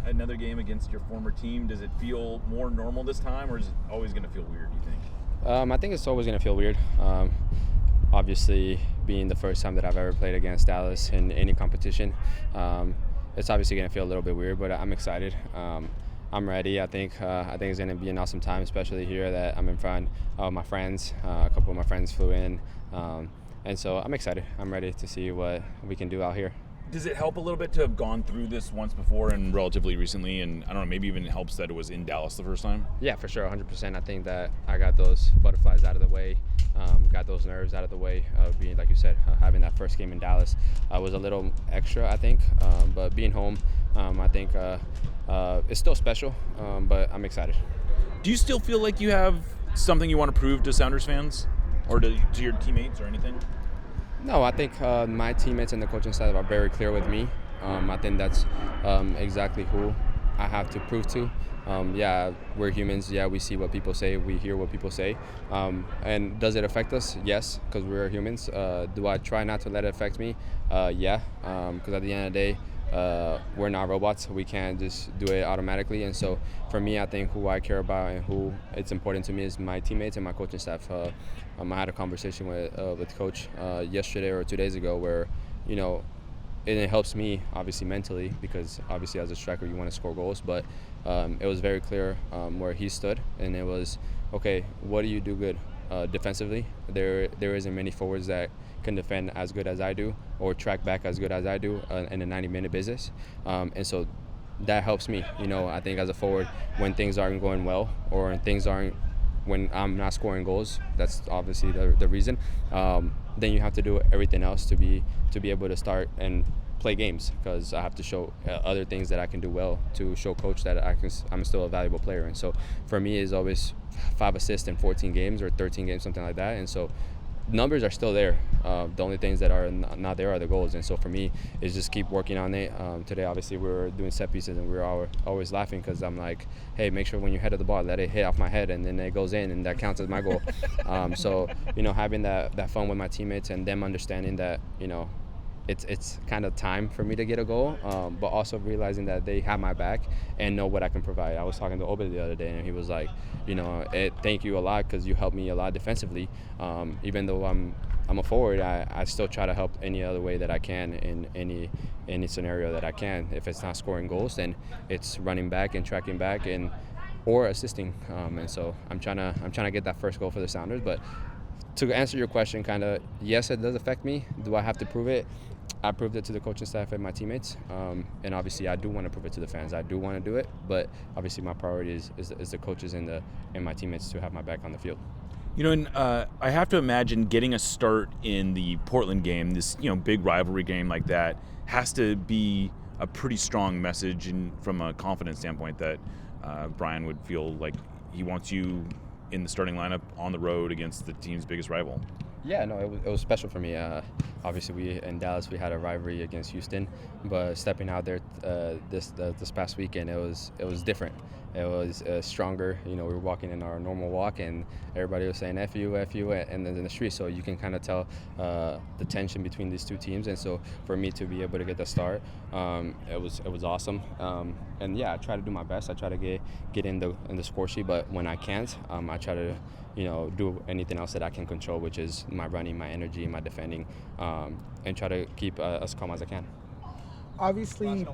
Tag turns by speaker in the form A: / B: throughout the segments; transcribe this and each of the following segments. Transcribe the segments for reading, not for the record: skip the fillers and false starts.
A: another game against your former team. Does it feel more normal this time, or is it always going to feel weird, do you think?
B: I think it's always going to feel weird. Obviously, being the first time that I've ever played against Dallas in any competition, it's obviously going to feel a little bit weird, but I'm excited. I'm ready. I think it's going to be an awesome time, especially here that I'm in front of my friends. A couple of my friends flew in, and so I'm excited. I'm ready to see what we can do out here.
A: Does it help a little bit to have gone through this once before and relatively recently, and I don't know, maybe even it helps that it was in Dallas the first time?
B: Yeah, for sure, 100%. I think that I got those butterflies out of the way, got those nerves out of the way. Being, like you said, having that first game in Dallas was a little extra, I think, but being home, I think it's still special, but I'm excited.
A: Do you still feel like you have something you want to prove to Sounders fans, or to your teammates or anything?
B: No, I think my teammates and the coaching staff are very clear with me. I think that's exactly who I have to prove to. Yeah, we're humans. Yeah, we see what people say. We hear what people say. And does it affect us? Yes, because we're humans. Do I try not to let it affect me? Yeah, because at the end of the day, we're not robots. We can't just do it automatically. And so for me, I think who I care about and who it's important to me is my teammates and my coaching staff. I had a conversation with Coach yesterday or 2 days ago where, and it helps me obviously mentally, because obviously as a striker you want to score goals, but it was very clear where he stood, and it was, okay, what do you do good defensively? There isn't many forwards that can defend as good as I do or track back as good as I do in a 90-minute business, and so that helps me. I think as a forward, when things aren't going well or when I'm not scoring goals, that's obviously the reason. Then you have to do everything else to be able to start and play games, because I have to show other things that I can do well to show coach that I'm still a valuable player. And so for me, it's always 5 assists in 14 games or 13 games, something like that. And so numbers are still there. The only things that are not there are the goals. And so for me, is just keep working on it. Today, obviously, we were doing set pieces, and we were always laughing because I'm like, hey, make sure when you head of the ball, let it hit off my head, and then it goes in, and that counts as my goal. So, having that fun with my teammates and them understanding that, it's kind of time for me to get a goal, but also realizing that they have my back and know what I can provide. I was talking to Obed the other day, and he was like, thank you a lot because you helped me a lot defensively. Even though I'm a forward, I still try to help any other way that I can in any scenario that I can. If it's not scoring goals, then it's running back and tracking back or assisting. And so I'm trying to get that first goal for the Sounders. But to answer your question, kind of, yes, it does affect me. Do I have to prove it? I proved it to the coaching staff and my teammates, and obviously I do want to prove it to the fans. I do want to do it, but obviously my priority is the coaches and my teammates to have my back on the field.
A: And I have to imagine getting a start in the Portland game, this big rivalry game like that, has to be a pretty strong message, and from a confidence standpoint, that Brian would feel like he wants you in the starting lineup on the road against the team's biggest rival.
B: Yeah, no, it was special for me. Obviously, in Dallas, we had a rivalry against Houston, but stepping out there this past weekend, it was different. It was stronger. We were walking in our normal walk, and everybody was saying "F you," and then in the street. So you can kind of tell the tension between these two teams. And so for me to be able to get the start, it was awesome. And yeah, I try to do my best. I try to get in the score sheet, but when I can't, I try to do anything else that I can control, which is my running, my energy, my defending, and try to keep as calm as I can.
C: Obviously,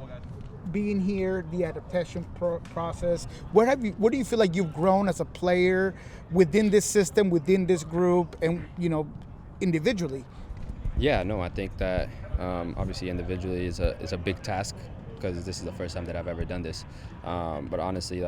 C: being here, the adaptation process, what do you feel like you've grown as a player within this system, within this group, and individually?
B: Yeah, no, I think that obviously individually is a big task, because this is the first time that I've ever done this. But honestly,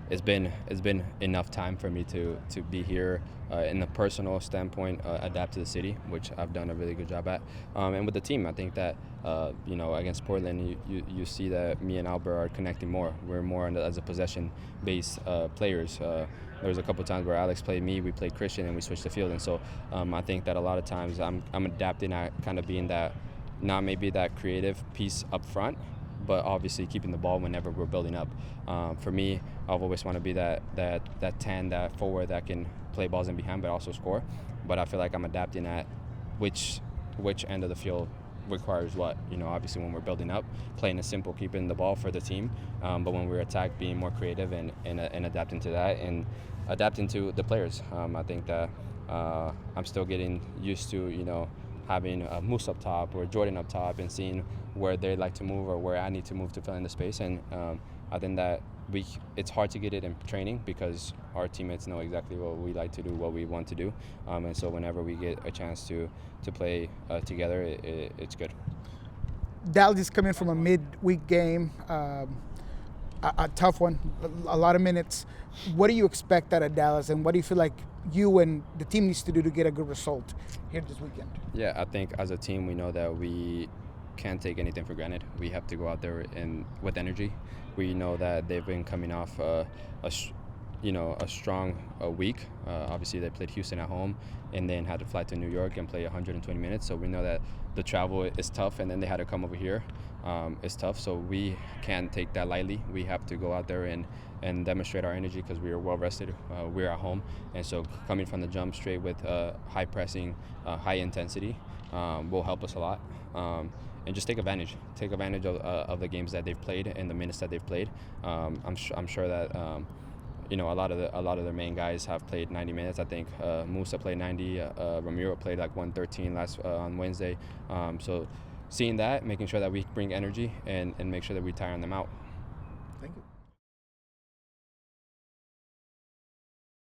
B: it's been enough time for me to be here in the personal standpoint, adapt to the city, which I've done a really good job at. And with the team, I think that against Portland, you see that me and Albert are connecting more. We're more as a possession-based players. There was a couple times where Alex played me, we played Christian, and we switched the field. And so I think that a lot of times I'm adapting at kind of being that, not maybe that creative piece up front, but obviously keeping the ball whenever we're building up. For me, I've always want to be that 10, that forward that can play balls in behind but also score. But I feel like I'm adapting at which end of the field requires what? Obviously when we're building up, playing it simple, keeping the ball for the team, but when we're attacked, being more creative and adapting to that and adapting to the players. I think that I'm still getting used to, having Moose up top or Jordan up top and seeing where they like to move or where I need to move to fill in the space. And I think that it's hard to get it in training because our teammates know exactly what we like to do, what we want to do. And so whenever we get a chance to play together, it's good.
C: Dallas is coming from a midweek game, a tough one, a lot of minutes. What do you expect out of Dallas, and what do you feel like you and the team needs to do to get a good result here this weekend?
B: Yeah, I think as a team we know that we can't take anything for granted. We have to go out there with energy. We know that they've been coming off a strong week. Obviously, they played Houston at home and then had to fly to New York and play 120 minutes. So we know that the travel is tough, and then they had to come over here. It's tough, so we can't take that lightly. We have to go out there and demonstrate our energy because we are well rested. We're at home, and so coming from the jump straight with high pressing, high intensity will help us a lot. And just take advantage of the games that they've played and the minutes that they've played. I'm sure that a lot of their main guys have played 90 minutes. I think Musa played 90. Ramiro played like 113 on Wednesday. So seeing that, making sure that we bring energy and make sure that we tire them out.